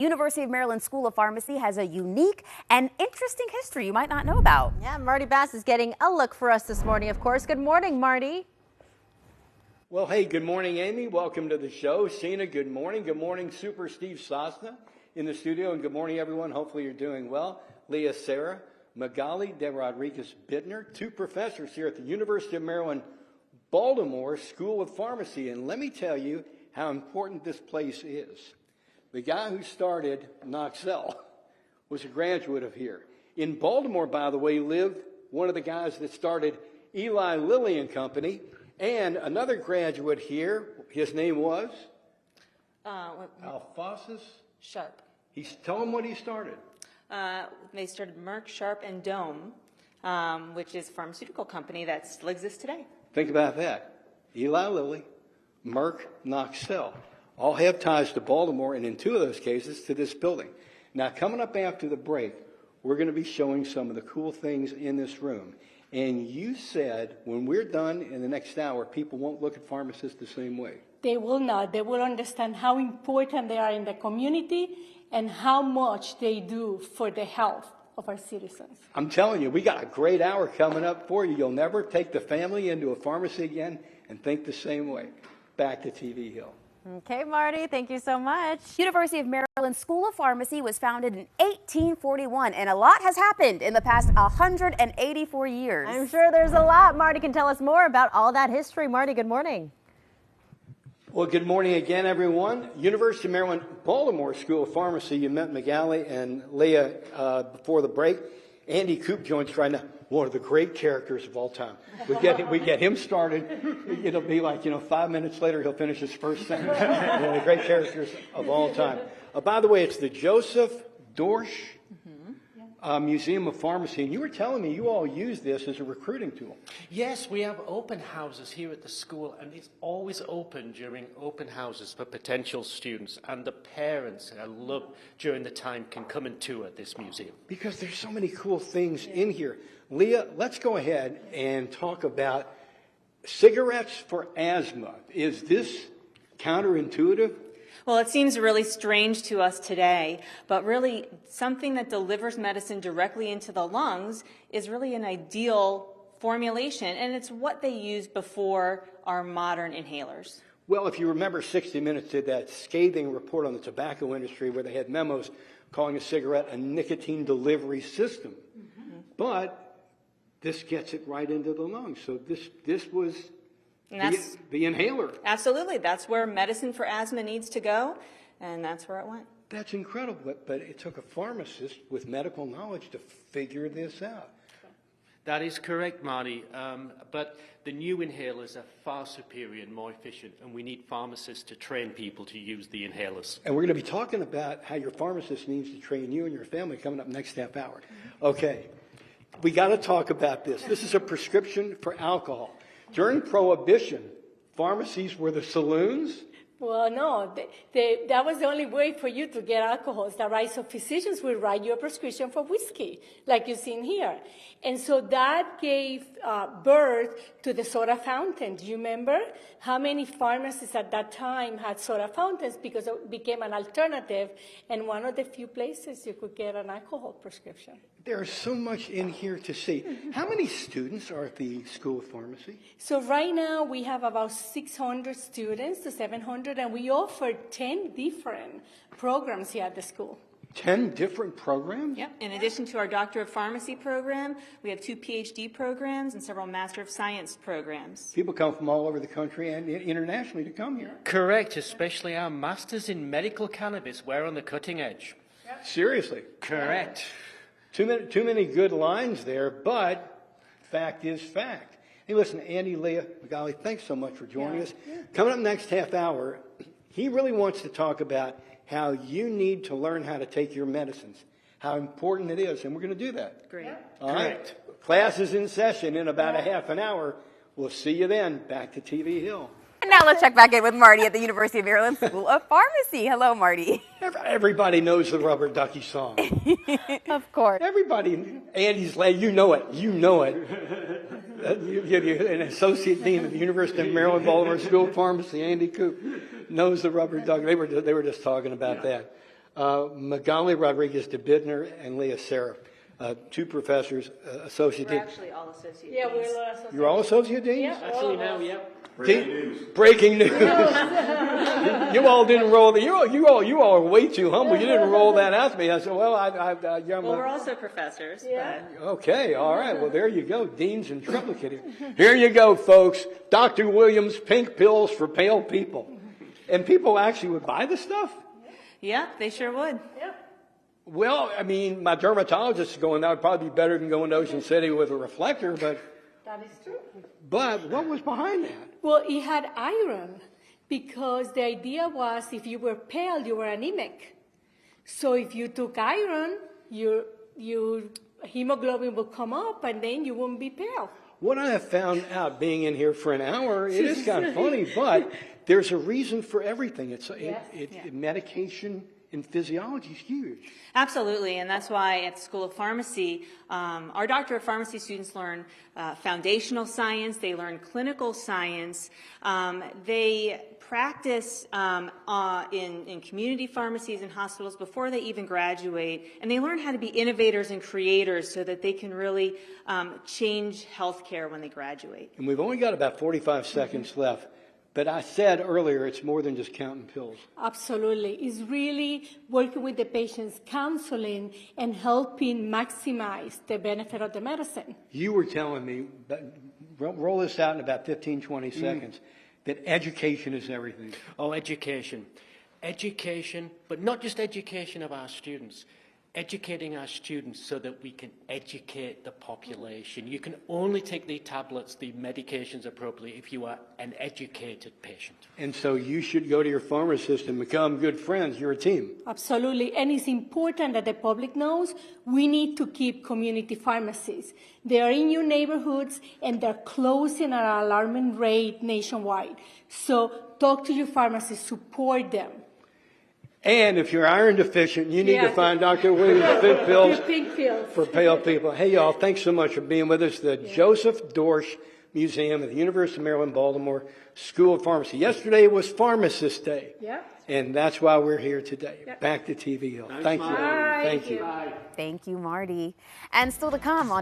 University of Maryland School of Pharmacy has a unique and interesting history you might not know about. Yeah, Marty Bass is getting a look for us this morning, of course. Good morning, Marty. Well, hey, good morning, Amy. Welcome to the show. Sheena, good morning. Good morning, Super Steve Sosna in the studio. And good morning, everyone. Hopefully you're doing well. Leah, Sarah, Magali, De Rodriguez Bittner, two professors here at the University of Maryland, Baltimore School of Pharmacy. And let me tell you how important this place is. The guy who started Knoxell was a graduate of here. In Baltimore, by the way, lived one of the guys that started Eli Lilly and Company, and another graduate here. His name was Alphonsus Sharp. Tell him what he started. They started Merck, Sharp, and Dome, which is a pharmaceutical company that still exists today. Think about that. Eli Lilly, Merck, Knoxell. All have ties to Baltimore, and in two of those cases, to this building. Now, coming up after the break, we're going to be showing some of the cool things in this room. And you said when we're done in the next hour, people won't look at pharmacists the same way. They will not. They will understand how important they are in the community and how much they do for the health of our citizens. I'm telling you, we got a great hour coming up for you. You'll never take the family into a pharmacy again and think the same way. Back to TV Hill. Okay, Marty, thank you so much. University of Maryland School of Pharmacy was founded in 1841, and a lot has happened in the past 184 years. I'm sure there's a lot. Marty can tell us more about all that history. Marty, good morning. Well, good morning again, everyone. University of Maryland, Baltimore School of Pharmacy. You met Magali and Leah before the break. Andy Coop joins right now. One of the great characters of all time. We get him started. It'll be like, 5 minutes later, he'll finish his first sentence. One of the great characters of all time. By the way, it's the Joseph Dorsch Museum of Pharmacy. And you were telling me you all use this as a recruiting tool. Yes, we have open houses here at the school, and it's always open during open houses for potential students. And the parents I love during the time can come and tour this museum. Because there's so many cool things in here. Leah, let's go ahead and talk about cigarettes for asthma. Is this counterintuitive? Well, it seems really strange to us today, but really something that delivers medicine directly into the lungs is really an ideal formulation, and it's what they used before our modern inhalers. Well, if you remember, 60 Minutes did that scathing report on the tobacco industry where they had memos calling a cigarette a nicotine delivery system. Mm-hmm. But this gets it right into the lungs. So this was the inhaler. Absolutely. That's where medicine for asthma needs to go, and that's where it went. That's incredible. But it took a pharmacist with medical knowledge to figure this out. That is correct, Marty. But the new inhalers are far superior and more efficient, and we need pharmacists to train people to use the inhalers. And we're going to be talking about how your pharmacist needs to train you and your family coming up next half hour. Okay. We got to talk about this. This is a prescription for alcohol. During Prohibition, pharmacies were the saloons. Well, no, that was the only way for you to get alcohol. Is that right? So physicians will write you a prescription for whiskey, like you've seen here. And so that gave birth to the soda fountain. Do you remember how many pharmacies at that time had soda fountains because it became an alternative and one of the few places you could get an alcohol prescription? There's so much in here to see. Mm-hmm. How many students are at the School of Pharmacy? So right now we have about 600 students to 700, and we offer 10 different programs here at the school. 10 different programs? Yep. In addition to our Doctor of Pharmacy program, we have 2 PhD programs and several Master of Science programs. People come from all over the country and internationally to come here. Correct, especially our Masters in Medical Cannabis. We're on the cutting edge. Yep. Seriously? Correct. Too many good lines there, but fact is fact. Hey, listen, Andy, Leah, Magali, thanks so much for joining us. Yeah. Coming up next half hour, he really wants to talk about how you need to learn how to take your medicines, how important it is, and we're going to do that. Great. All right. Class is in session in about a half an hour. We'll see you then. Back to TV Hill. And now let's check back in with Marty at the University of Maryland School of Pharmacy. Hello, Marty. Everybody knows the Rubber Ducky song. Of course. Everybody, Andy's like, you know it. You know it. You're an associate dean at the University of Maryland, Baltimore School of Pharmacy, Andy Coop, knows the Rubber Ducky. They were just talking about that. Magali Rodriguez de Bidner and Leah Sarah, two professors, associate We're dean. actually all associate Yeah, deans. we're associated. You're all associate deans? Yeah, Actually, all of now, us. yeah. Breaking news. You all didn't roll the. You all are way too humble. You didn't roll that out to me. I said, well, Well, we're also professors. Yeah. okay, all right. Well, there you go. Deans and triplicate. Here you go, folks. Dr. Williams, pink pills for pale people, and people actually would buy this stuff. Yeah, they sure would. Yeah. Well, I mean, my dermatologist is going. That would probably be better than going to Ocean City with a reflector, but. That is true. But what was behind that? Well, it had iron because the idea was if you were pale, you were anemic. So if you took iron, your hemoglobin would come up and then you wouldn't be pale. What I have found out being in here for an hour, it is kind of funny, but there's a reason for everything. Medication and physiology is huge. Absolutely, and that's why at the School of Pharmacy, our Doctor of Pharmacy students learn foundational science, they learn clinical science, they practice in community pharmacies and hospitals before they even graduate, and they learn how to be innovators and creators so that they can really change healthcare when they graduate. And we've only got about 45 seconds left. But I said earlier, it's more than just counting pills. Absolutely. It's really working with the patients, counseling, and helping maximize the benefit of the medicine. You were telling me, roll this out in about 15, 20 seconds, that education is everything. Oh, education. Education, but not just education of our students. Educating our students so that we can educate the population. You can only take the tablets, the medications appropriately if you are an educated patient. And so you should go to your pharmacist and become good friends. You're a team. Absolutely. And it's important that the public knows we need to keep community pharmacies. They are in your neighborhoods and they're closing at an alarming rate nationwide. So talk to your pharmacist, support them. And if you're iron deficient, you need to find Dr. Williams pink pills for pale people. Hey, y'all, thanks so much for being with us. The Joseph Dorsch Museum at the University of Maryland, Baltimore School of Pharmacy. Yesterday was Pharmacist Day. Yeah. And that's why we're here today. Back to TV Hill. Thank you. Bye. Thank you. Thank you, Marty. And still to come on